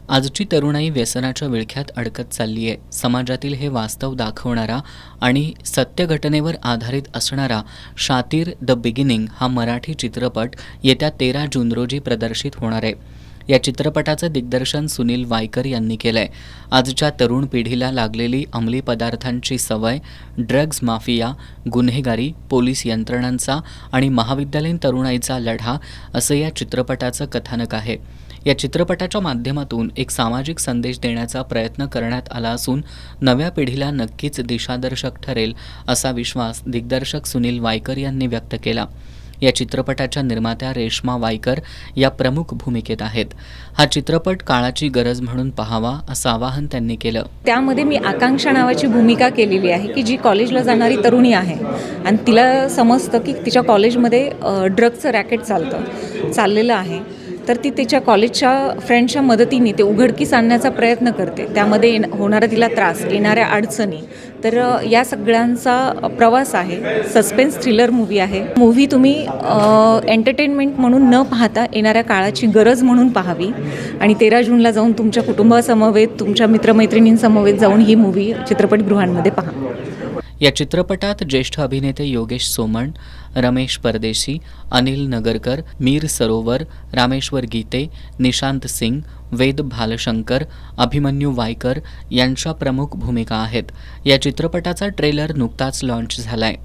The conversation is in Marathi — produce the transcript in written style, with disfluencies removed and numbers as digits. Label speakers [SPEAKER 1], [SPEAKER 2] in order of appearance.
[SPEAKER 1] आजची तरुणाई व्यसनाच्या विळख्यात अडकत चालली आहे. समाजातील हे वास्तव दाखवणारा आणि सत्य घटनेवर आधारित असणारा शातीर द बिगिनिंग हा मराठी चित्रपट येत्या 13 जून रोजी प्रदर्शित होणार आहे. या चित्रपटाचं दिग्दर्शन सुनील वायकर यांनी केलंय. आजच्या तरुण पिढीला लागलेली अंमली पदार्थांची सवय, ड्रग्ज माफिया, गुन्हेगारी, पोलीस यंत्रणांचा आणि महाविद्यालयीन तरुणाईचा लढा असं या चित्रपटाचं कथानक आहे. या चित्रपटाच्या माध्यमातून एक सामाजिक संदेश देण्याचा प्रयत्न करण्यात आला असून नव्या पिढीला नक्कीच दिशादर्शक ठरेल असा विश्वास दिग्दर्शक सुनील वायकर यांनी व्यक्त केला. या चित्रपटाच्या निर्मात्या रेश्मा वायकर या प्रमुख भूमिकेत आहेत. हा चित्रपट काळाची गरज म्हणून पाहावा असं आवाहन त्यांनी केलं.
[SPEAKER 2] त्यामध्ये मी आकांक्षा नावाची भूमिका केलेली आहे की जी कॉलेजला जाणारी तरुणी आहे आणि तिला समजतं की तिच्या कॉलेजमध्ये ड्रग्जचं रॅकेट चाललेलं आहे. तर ती तिच्या कॉलेजच्या फ्रेंड्सच्या मदतीने ते उघडकीस आणण्याचा प्रयत्न करते. त्यामध्ये होणारा तिला त्रास, येणाऱ्या अडचणी, तर या सगळ्यांचा प्रवास आहे. सस्पेन्स थ्रिलर मूव्ही आहे. मूव्ही तुम्ही एंटरटेनमेंट म्हणून न पाहता येणाऱ्या काळाची गरज म्हणून पाहावी आणि 13 जूनला जाऊन तुमच्या कुटुंबासमवेत, तुमच्या मित्रमैत्रिणींसमवेत जाऊन ही मूव्ही चित्रपटगृहांमध्ये पहा.
[SPEAKER 1] या चित्रपटात ज्येष्ठ अभिनेते योगेश सोमण, रमेश परदेशी, अनिल नगरकर, मीर सरोवर, रामेश्वर गीते, निशांत सिंग, वेद भालशंकर, अभिमन्यू वायकर यांच्या प्रमुख भूमिका आहेत. या चित्रपटाचा ट्रेलर नुकताच लॉन्च झालाय.